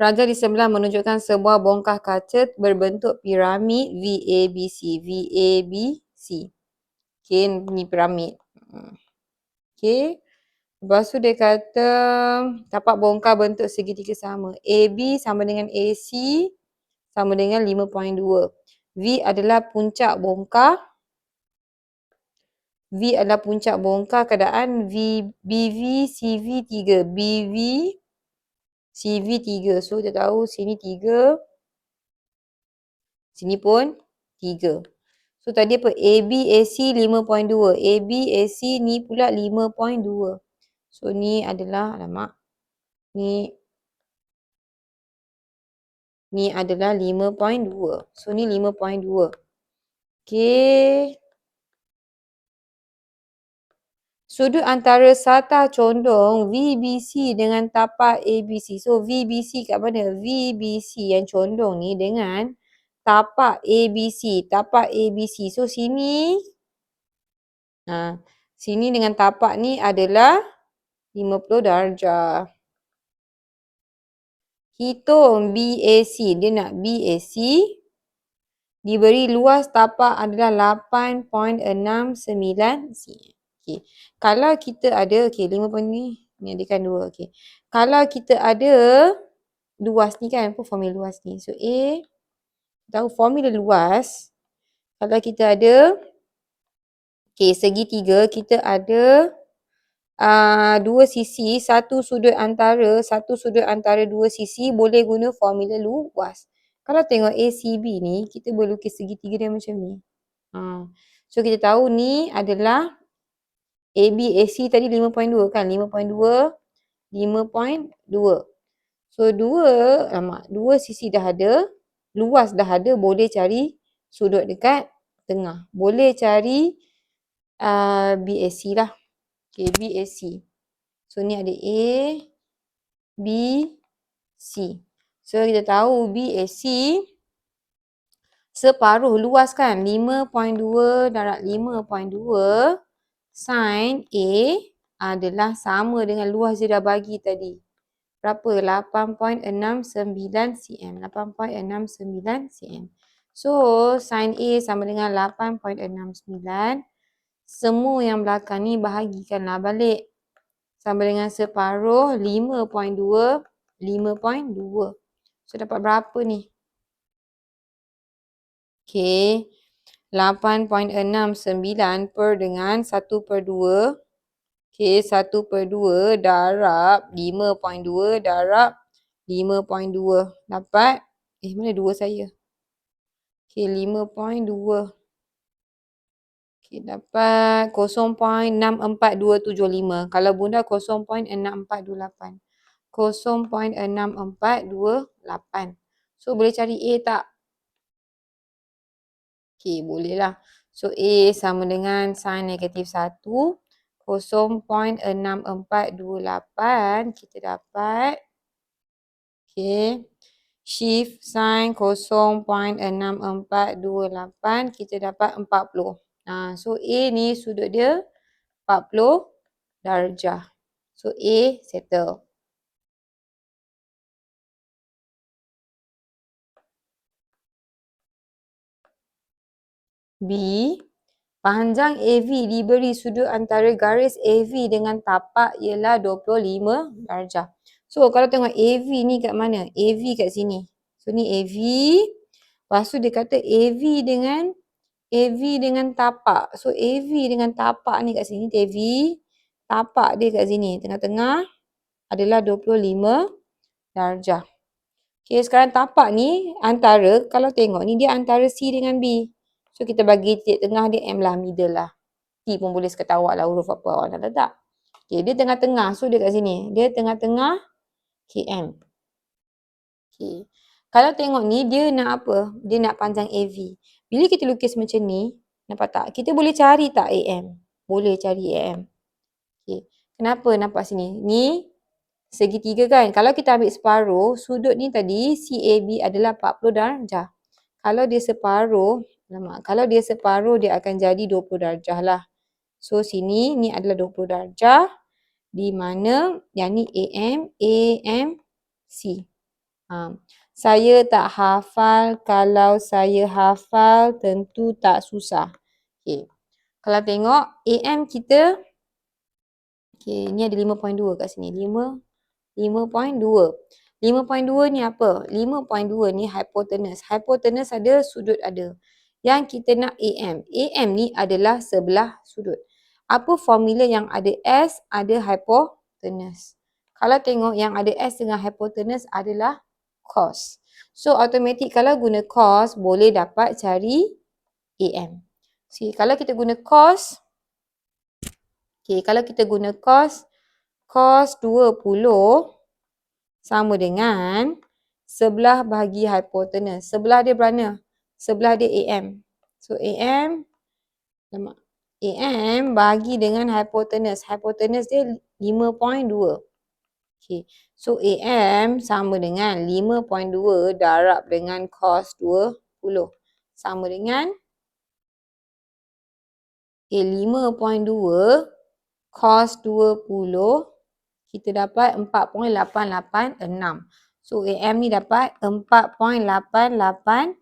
Raja di sebelah menunjukkan sebuah bongkah kaca berbentuk piramid VABC. VABC. Okay, ni piramid. Okay. Lepas tu dia kata tapak bongkar bentuk segitiga sama. AB sama dengan AC sama dengan 5.2. V adalah puncak bongkar. V adalah puncak bongkar keadaan BV, CV 3. BV, CV 3. So, kita tahu sini 3. Sini pun 3. So, tadi apa? AB, AC 5.2. AB, AC ni pula 5.2. So, ni adalah, alamak. Ni adalah 5.2. So, ni 5.2. Okay. Sudut antara satah condong VBC dengan tapak ABC. So, VBC kat mana? VBC yang condong ni dengan tapak ABC. Tapak ABC. So, sini. Sini dengan tapak ni adalah 50 darjah. Hitung BAC. Dia nak BAC. Diberi luas tapak adalah 8.69 cm. Okay. Kalau kita ada, okay, 5 ni adakan 2. Okay. Kalau kita ada luas ni kan, apa formula luas ni? So, A, tahu formula luas. Kalau kita ada, okay, segitiga, kita ada 2 sisi, satu sudut antara 2 sisi boleh guna formula luas. Kalau tengok ACB ni, kita boleh lukis segitiga dia macam ni. So, kita tahu ni adalah ABAC tadi 5.2 kan? 5.2. So, 2 sisi dah ada. Luas dah ada. Boleh cari sudut dekat tengah. Boleh cari BAC lah. Okay, BAC. So, ni ada A, B, C. So, kita tahu BAC separuh luas kan? 5.2 darab 5.2 sin A adalah sama dengan luas dia dah bagi tadi. Berapa? 8.69 cm. 8.69 cm. So, sin A sama dengan 8.69. Semua yang belakang ni bahagikanlah balik. Sama dengan separuh 5.2. 5.2. So, dapat berapa ni? Okay. 8.69 per dengan 1/2. Okay, 1/2 darab 5.2 darab 5.2. Dapat, mana 2 saya? Okay, 5.2. Okay, dapat 0.64275. Kalau bunda 0.6428. 0.6428. So, boleh cari A tak? Okay, boleh lah. So, A sama dengan sin negatif 1. 0.6428 kita dapat. Okay. Shift sin 0.6428 kita dapat 40. So, A ni sudut dia 40 darjah. So, A settle. B, panjang AV diberi sudut antara garis AV dengan tapak ialah 25 darjah. So, kalau tengok AV ni kat mana? AV kat sini. So, ni AV. Lepas tu dia kata AV dengan tapak. So, AV dengan tapak ni kat sini. AV, tapak dia kat sini. Tengah-tengah adalah 25 darjah. Okay, sekarang tapak ni antara, kalau tengok ni dia antara C dengan B. So, kita bagi titik tengah dia M lah, middle lah. T pun boleh sekata awak lah, huruf apa awak nak letak. Okay, dia tengah-tengah. So, dia kat sini. Dia tengah-tengah KM. Okay. Kalau tengok ni, dia nak apa? Dia nak panjang AV. Bila kita lukis macam ni, nampak tak? Kita boleh cari tak AM? Boleh cari AM. Okay. Kenapa nampak sini? Ni segitiga kan? Kalau kita ambil separuh, sudut ni tadi CAB adalah 40 darjah. Kalau dia separuh, dia akan jadi 20 darjah lah. So, sini ni adalah 20 darjah. Di mana yang ni AM, C. Saya tak hafal, kalau saya hafal tentu tak susah. Okay. Kalau tengok AM kita, okay, ni ada 5.2 kat sini. 5.2. 5.2 ni apa? 5.2 ni hypotenuse. Hypotenuse ada, sudut ada. Yang kita nak AM. AM ni adalah sebelah sudut. Apa formula yang ada S, ada hypotenuse. Kalau tengok yang ada S dengan hypotenuse adalah cos. So, automatik kalau guna cos, boleh dapat cari AM. Okay, kalau kita guna cos, cos 20 sama dengan sebelah bahagi hypotenuse. Sebelah dia berapa? Sebelah dia AM. So, AM bahagi dengan hypotenuse. Hypotenuse dia 5.2. Okay. So, AM sama dengan 5.2 darab dengan cos 20. Sama dengan 5.2 cos 20. Kita dapat 4.886. So, AM ni dapat 4.886.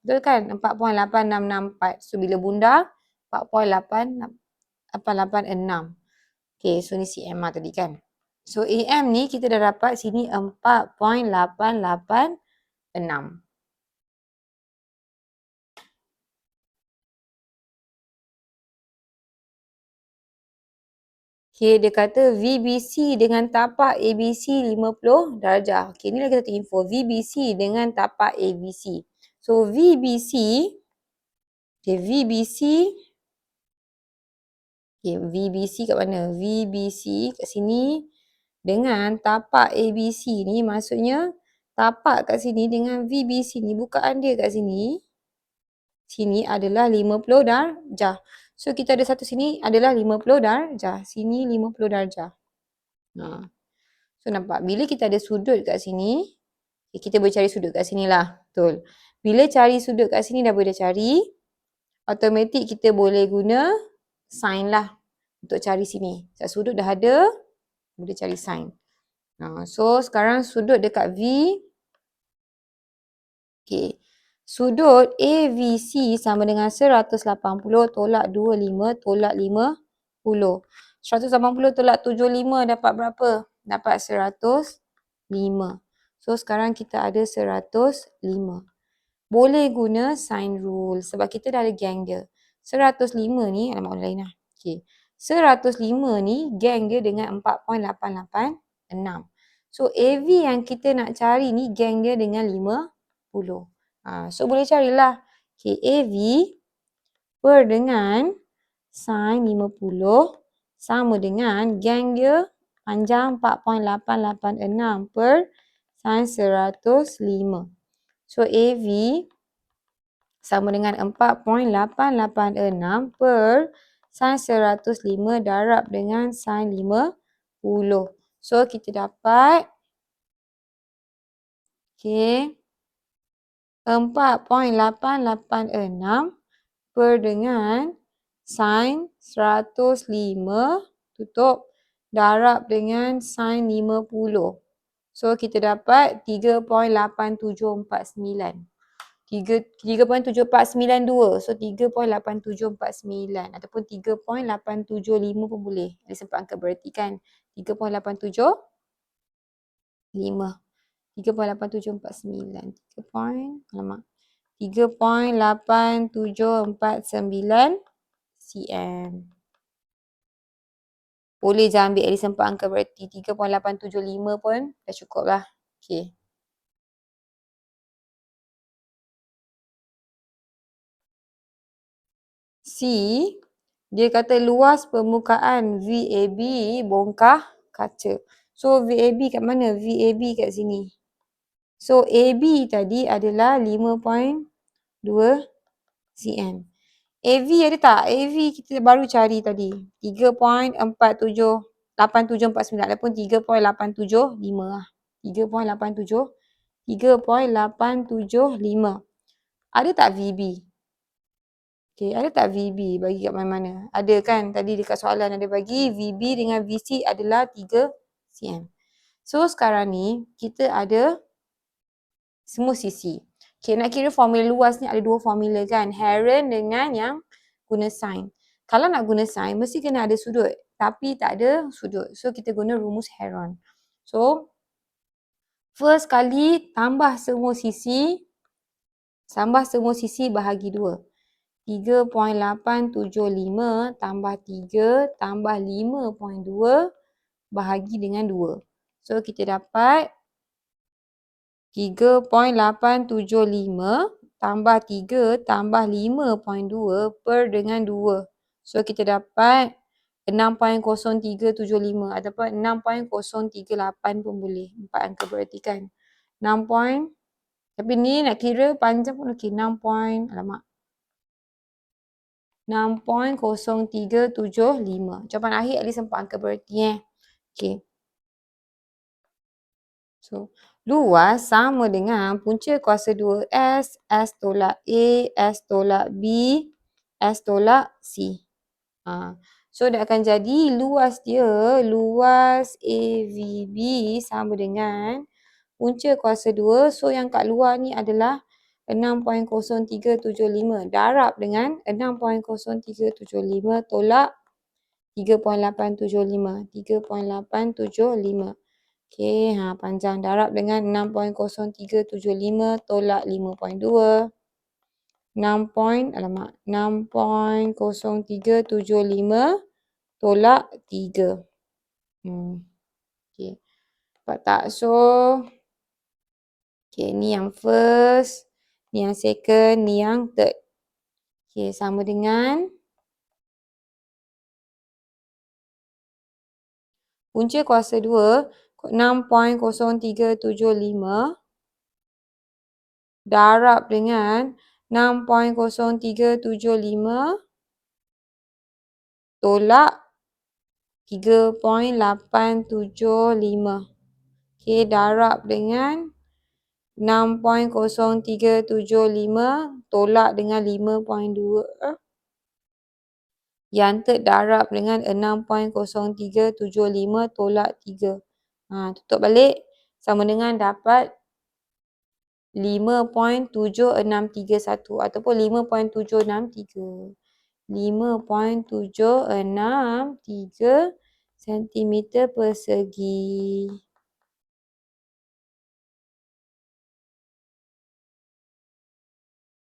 Betul kan? 4.8664. So, bila bunda, 4.886. Okay, so ni CM lah tadi kan. So, AM ni kita dah dapat sini 4.886. Okay, dia kata VBC dengan tapak ABC 50 darjah. Okay, ni lagi satu info. VBC dengan tapak ABC. So, VBC kat mana? VBC kat sini dengan tapak ABC ni maksudnya tapak kat sini dengan VBC ni bukaan dia kat sini. Sini adalah 50 darjah. So, kita ada satu sini adalah 50 darjah. Sini 50 darjah. So, nampak? Bila kita ada sudut kat sini, kita boleh cari sudut kat sini lah. Betul. Bila cari sudut kat sini dah boleh cari, automatik kita boleh guna sin lah untuk cari sini. Sudut dah ada, boleh cari sin. So, sekarang sudut dekat V. Okay. Sudut AVC sama dengan 180 tolak 25 tolak 50. 180 tolak 75 dapat berapa? Dapat 105. So, sekarang kita ada 105. Boleh guna sin rule sebab kita dah ada gang dia. 105 ni, alamak lain lah. Okay. 105 ni gang dia dengan 4.886. So, AV yang kita nak cari ni gang dia dengan 50. So, boleh carilah. Okay, AV per dengan sin 50 sama dengan gang dia panjang 4.886 per sin 105. So, AV sama dengan 4.886 per sin 105 darab dengan sin 50. So, kita dapat 4.886 per dengan sin 105 tutup darab dengan sin 50. So, kita dapat 3.8749. 3.7749. So, 3.8749 ataupun 3.875 pun boleh. Ada sempat angka berarti kan. 3.875. 3.8749. 3.8749 cm. Boleh je ambil ada sempat angka berarti. 3.875 pun dah cukup lah. Okay. C, dia kata luas permukaan VAB bongkah kaca. So, VAB kat mana? VAB kat sini. So, AB tadi adalah 5.2 cm. AV ada tak? AV kita baru cari tadi. 3.8749 ataupun 3.875 lah. 3.875. Ada tak VB? Okay, ada tak VB bagi kat mana-mana? Ada kan? Tadi dekat soalan ada bagi VB dengan VC adalah 3 cm. So, sekarang ni kita ada semua sisi. Okay, nak kira formula luas ni ada dua formula kan. Heron dengan yang guna sin. Kalau nak guna sin, mesti kena ada sudut. Tapi tak ada sudut. So, kita guna rumus Heron. So, first kali tambah semua sisi bahagi 2. 3.875 tambah 3 tambah 5.2 bahagi dengan 2. So, kita dapat 3.875 tambah 3 tambah 5.2 per dengan 2. So, kita dapat 6.0375 ataupun 6.038 pun boleh. 4 angka berarti kan. 6. Tapi ni nak kira panjang pun okey. 6.0375. Jawapan akhir at least 4 angka berarti Okey. So, luas sama dengan punca kuasa 2S, S tolak A, S tolak B, S tolak C. So, dia akan jadi luas dia, luas AVB sama dengan punca kuasa 2. So, yang kat luar ni adalah 6.0375. Darab dengan 6.0375 tolak 3.875. 3.875. Okey, panjang darab dengan 6.0375 tolak 5.2. 6.0375 tolak 3. Okey. Dapat tak? So, okey, ni yang first, ni yang second, ni yang third. Okey, sama dengan punca kuasa 2, 6.0375 darab dengan 6.0375 tolak 3.875. Okey, darab dengan 6.0375 tolak dengan 5.2. Yang terdarab dengan 6.0375 tolak 3. Tutup balik. Sama dengan dapat 5.7631 ataupun 5.763. 5.763 cm persegi.